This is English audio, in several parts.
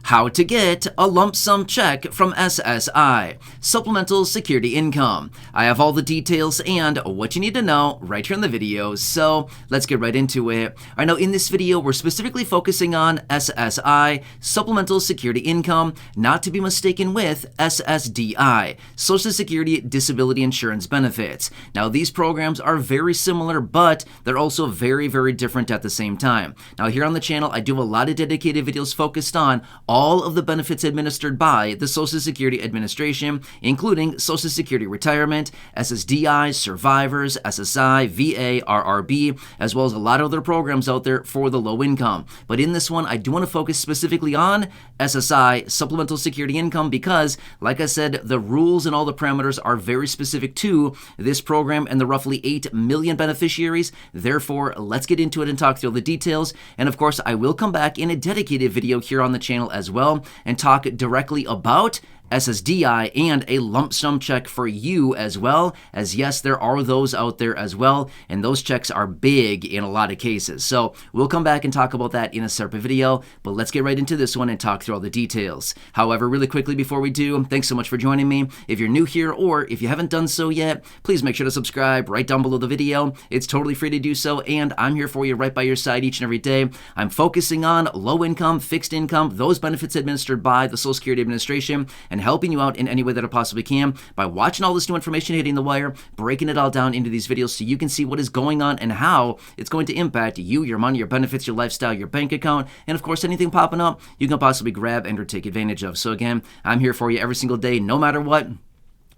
How to get a lump sum check from SSI, Supplemental Security Income. I have all the details and what you need to know right here in the video, so let's get right into it. All right, now in this video, we're specifically focusing on SSI, Supplemental Security Income, not to be mistaken with SSDI, Social Security Disability Insurance Benefits. Now, these programs are very similar, but they're also very, very different at the same time. Now, here on the channel, I do have a lot of dedicated videos focused on all of the benefits administered by the Social Security Administration, including Social Security Retirement, SSDI, Survivors, SSI, VA, RRB, as well as a lot of other programs out there for the low income. But in this one, I do want to focus specifically on SSI, Supplemental Security Income, because, like I said, the rules and all the parameters are very specific to this program and the roughly 8 million beneficiaries. Therefore, let's get into it and talk through all the details. And of course, I will come back in a dedicated video here on the channel as well and talk directly about SSDI and a lump sum check for you as well, as yes, there are those out there as well, and those checks are big in a lot of cases. So we'll come back and talk about that in a separate video, but let's get right into this one and talk through all the details. However, really quickly before we do, thanks so much for joining me. If you're new here or if you haven't done so yet, please make sure to subscribe right down below the video. It's totally free to do so, and I'm here for you right by your side each and every day. I'm focusing on low income, fixed income, those benefits administered by the Social Security Administration, and helping you out in any way that I possibly can by watching all this new information hitting the wire, breaking it all down into these videos so you can see what is going on and how it's going to impact you, your money, your benefits, your lifestyle, your bank account, and of course anything popping up you can possibly grab and or take advantage of. So again, I'm here for you every single day, no matter what.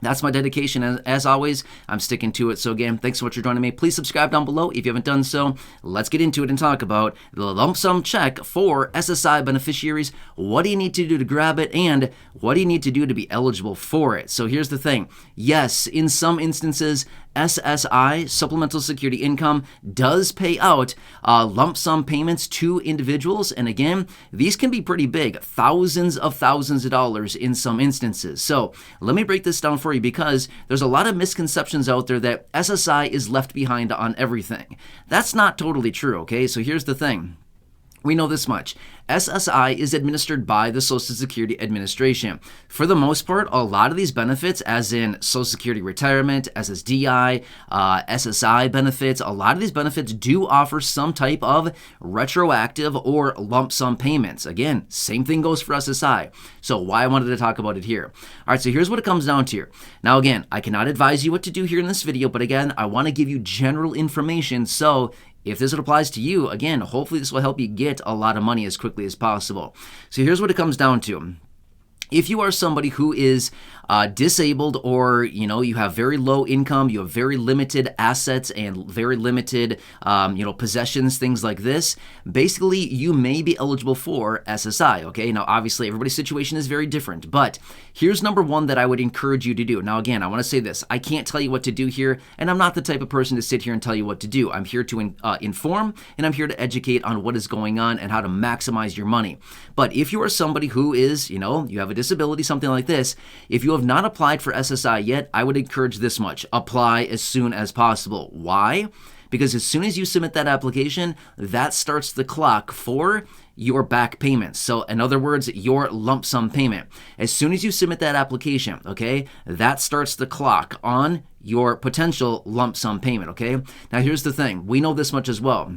That's my dedication, as always. I'm sticking to it. So again, thanks so much for joining me. Please subscribe down below if you haven't done so. Let's get into it and talk about the lump sum check for SSI beneficiaries. What do you need to do to grab it, and what do you need to do to be eligible for it? So here's the thing. Yes, in some instances, SSI, Supplemental Security Income, does pay out lump sum payments to individuals. And again, these can be pretty big, thousands of dollars in some instances. So let me break this down for you, because there's a lot of misconceptions out there that SSI is left behind on everything. That's not totally true, okay? So here's the thing. We know this much. SSI is administered by the Social Security Administration. For the most part, a lot of these benefits, as in Social Security Retirement, SSDI, SSI benefits, a lot of these benefits do offer some type of retroactive or lump sum payments. Again, same thing goes for SSI. So why I wanted to talk about it here. All right, so here's what it comes down to here. Now again, I cannot advise you what to do here in this video, but again, I want to give you general information, so if this applies to you, again, hopefully this will help you get a lot of money as quickly as possible. So here's what it comes down to. If you are somebody who is disabled, or you have very low income, you have very limited assets and very limited possessions, things like this, basically you may be eligible for SSI. Okay, now obviously everybody's situation is very different, but here's number one that I would encourage you to do. Now again, I want to say this, I can't tell you what to do here, and I'm not the type of person to sit here and tell you what to do. I'm here to inform, and I'm here to educate on what is going on and how to maximize your money. But if you are somebody who is, you have a disability, something like this, if you have not applied for SSI yet, I would encourage this much. Apply as soon as possible. Why? Because as soon as you submit that application, that starts the clock for your back payments. So in other words, your lump sum payment. As soon as you submit that application, okay, that starts the clock on your potential lump sum payment, okay? Now here's the thing. We know this much as well.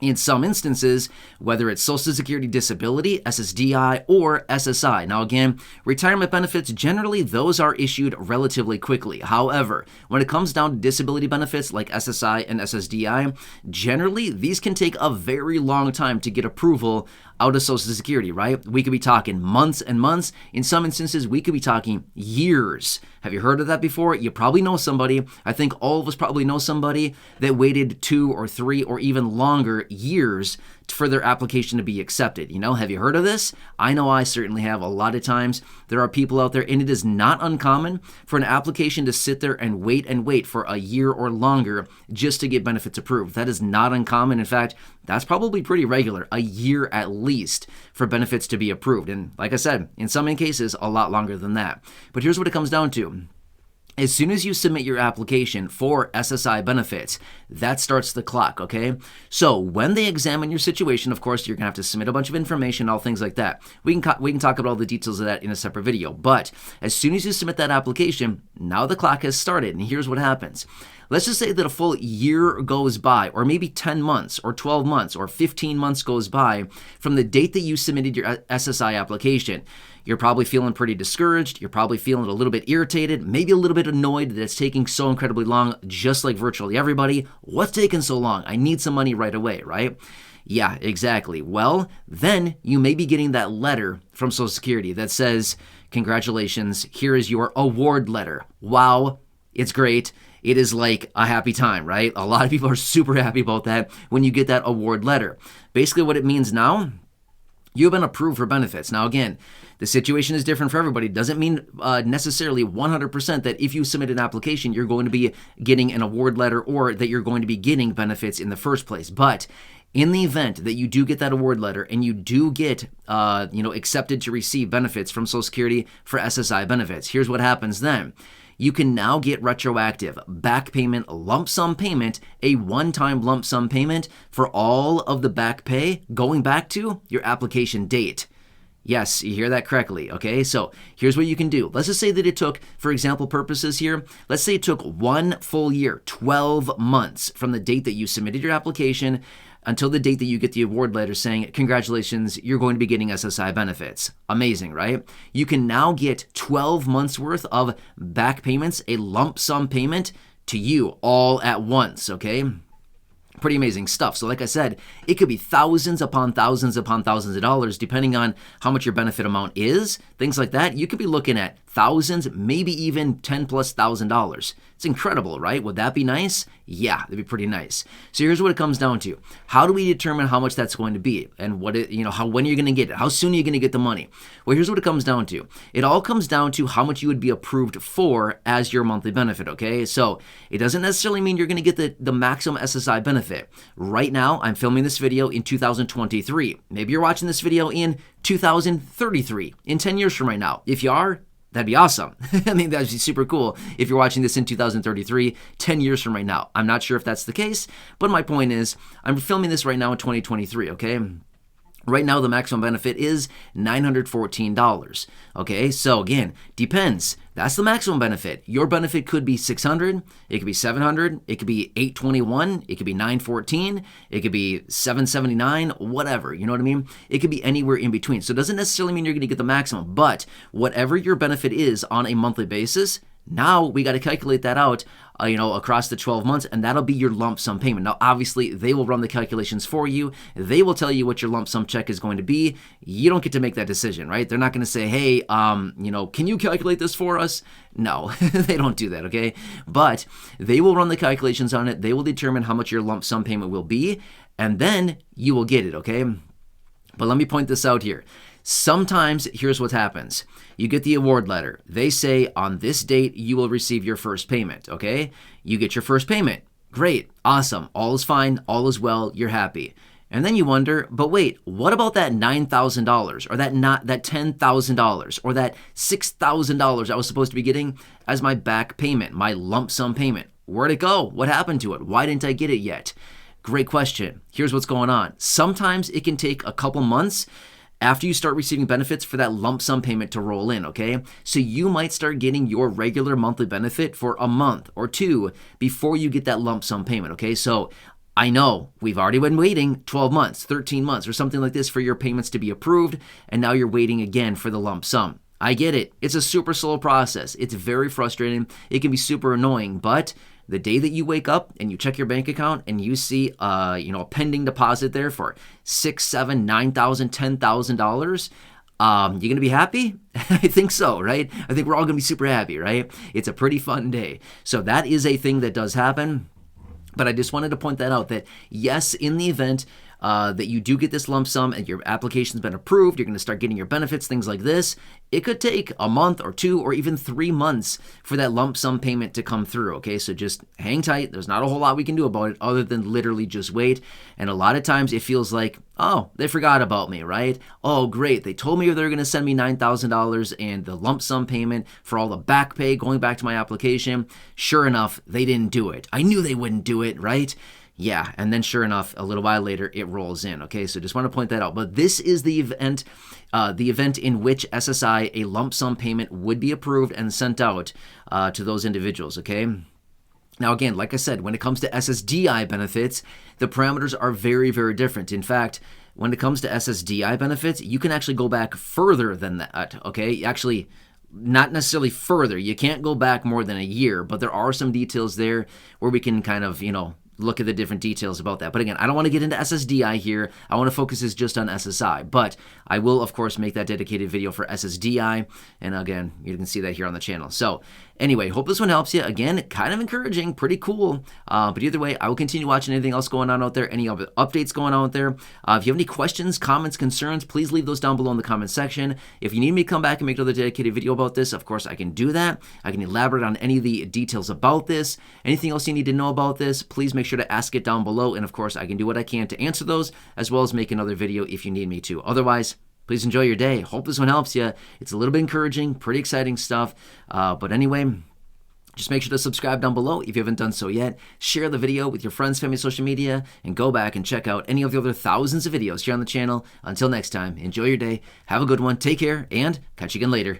In some instances, whether it's Social Security Disability, SSDI, or SSI. Now again, retirement benefits, generally those are issued relatively quickly. However, when it comes down to disability benefits like SSI and SSDI, generally these can take a very long time to get approval out of Social Security, right? We could be talking months and months. In some instances, we could be talking years. Have you heard of that before? You probably know somebody. I think all of us probably know somebody that waited 2 or 3 or even longer years for their application to be accepted. Have you heard of this? I know I certainly have. A lot of times there are people out there, and it is not uncommon for an application to sit there and wait for a year or longer just to get benefits approved. That is not uncommon. In fact, that's probably pretty regular, a year at least for benefits to be approved. And like I said, in some cases, a lot longer than that. But here's what it comes down to. As soon as you submit your application for SSI benefits, that starts the clock, okay? So when they examine your situation, of course, you're going to have to submit a bunch of information, all things like that. We can talk about all the details of that in a separate video. But as soon as you submit that application, now the clock has started, and here's what happens. Let's just say that a full year goes by, or maybe 10 months, or 12 months, or 15 months goes by from the date that you submitted your SSI application. You're probably feeling pretty discouraged. You're probably feeling a little bit irritated, maybe a little bit annoyed that it's taking so incredibly long, just like virtually everybody. What's taking so long? I need some money right away, right? Yeah, exactly. Well, then you may be getting that letter from Social Security that says, congratulations, here is your award letter. Wow, it's great. It is like a happy time, right? A lot of people are super happy about that when you get that award letter. Basically what it means now, you've been approved for benefits. Now again, the situation is different for everybody. It doesn't mean necessarily 100% that if you submit an application, you're going to be getting an award letter or that you're going to be getting benefits in the first place. But in the event that you do get that award letter and you do get accepted to receive benefits from Social Security for SSI benefits, here's what happens then. You can now get retroactive back payment, lump sum payment, a one-time lump sum payment for all of the back pay going back to your application date. Yes, you hear that correctly, okay? So here's what you can do. Let's just say that it took, for example purposes here, let's say it took 1 full year, 12 months from the date that you submitted your application until the date that you get the award letter saying, congratulations, you're going to be getting SSI benefits. Amazing, right? You can now get 12 months worth of back payments, a lump sum payment to you all at once, okay? Pretty amazing stuff. So like I said, it could be thousands upon thousands upon thousands of dollars, depending on how much your benefit amount is, things like that. You could be looking at thousands, maybe even $10,000+. It's incredible, right? Would that be nice? Yeah, that'd be pretty nice. So here's what it comes down to. How do we determine how much that's going to be and when you're going to get it? How soon are you going to get the money? Well, here's what it comes down to. It all comes down to how much you would be approved for as your monthly benefit, okay? So it doesn't necessarily mean you're going to get the maximum SSI benefit. Right now, I'm filming this video in 2023. Maybe you're watching this video in 2033, in 10 years from right now. If you are, that'd be awesome. I mean, that'd be super cool if you're watching this in 2033, 10 years from right now. I'm not sure if that's the case, but my point is, I'm filming this right now in 2023, okay? Right now, the maximum benefit is $914, okay? So again, depends. That's the maximum benefit. Your benefit could be $600, it could be $700, it could be $821, it could be $914, it could be $779, whatever, you know what I mean? It could be anywhere in between. So it doesn't necessarily mean you're going to get the maximum, but whatever your benefit is on a monthly basis, now we got to calculate that out, across the 12 months, and that'll be your lump sum payment. Now, obviously, they will run the calculations for you. They will tell you what your lump sum check is going to be. You don't get to make that decision, right? They're not going to say, hey, can you calculate this for us? No, they don't do that, okay? But they will run the calculations on it. They will determine how much your lump sum payment will be, and then you will get it, okay? But let me point this out here. Sometimes, here's what happens. You get the award letter. They say, on this date, you will receive your first payment, okay? You get your first payment. Great, awesome, all is fine, all is well, you're happy. And then you wonder, but wait, what about that $9,000 or that $10,000 or that $6,000 I was supposed to be getting as my back payment, my lump sum payment? Where'd it go? What happened to it? Why didn't I get it yet? Great question. Here's what's going on. Sometimes it can take a couple months after you start receiving benefits for that lump sum payment to roll in, okay? So you might start getting your regular monthly benefit for a month or two before you get that lump sum payment, okay? So I know we've already been waiting 12 months, 13 months or something like this for your payments to be approved, and now you're waiting again for the lump sum. I get it. It's a super slow process. It's very frustrating. It can be super annoying, but the day that you wake up and you check your bank account and you see a pending deposit there for $6,000, $7,000, $9,000, $10,000, you gonna be happy? I think so, right? I think we're all gonna be super happy, right? It's a pretty fun day. So that is a thing that does happen. But I just wanted to point that out that yes, in the event that you do get this lump sum and your application's been approved, you're going to start getting your benefits, things like this, it could take a month or 2 or even 3 months for that lump sum payment to come through, okay? So just hang tight. There's not a whole lot we can do about it other than literally just wait. And a lot of times it feels like, oh, they forgot about me, right? Oh, great. They told me they were going to send me $9,000 and the lump sum payment for all the back pay going back to my application. Sure enough, they didn't do it. I knew they wouldn't do it, right? Yeah, and then sure enough, a little while later, it rolls in, okay? So just want to point that out. But this is the event in which SSI, a lump sum payment, would be approved and sent out to those individuals, okay? Now, again, like I said, when it comes to SSDI benefits, the parameters are very, very different. In fact, when it comes to SSDI benefits, you can actually go back further than that, okay? Actually, not necessarily further. You can't go back more than a year, but there are some details there where we can kind of, look at the different details about that. But again, I don't want to get into SSDI here. I want to focus this just on SSI. But I will, of course, make that dedicated video for SSDI. And again, you can see that here on the channel. So anyway, hope this one helps you. Again, kind of encouraging, pretty cool. But either way, I will continue watching anything else going on out there, any other updates going on out there. If you have any questions, comments, concerns, please leave those down below in the comment section. If you need me to come back and make another dedicated video about this, of course, I can do that. I can elaborate on any of the details about this. Anything else you need to know about this, please make sure to ask it down below. And of course, I can do what I can to answer those, as well as make another video if you need me to. Otherwise, please enjoy your day. Hope this one helps you. It's a little bit encouraging, pretty exciting stuff. But anyway, just make sure to subscribe down below if you haven't done so yet. Share the video with your friends, family, social media, and go back and check out any of the other thousands of videos here on the channel. Until next time, enjoy your day, have a good one, take care, and catch you again later.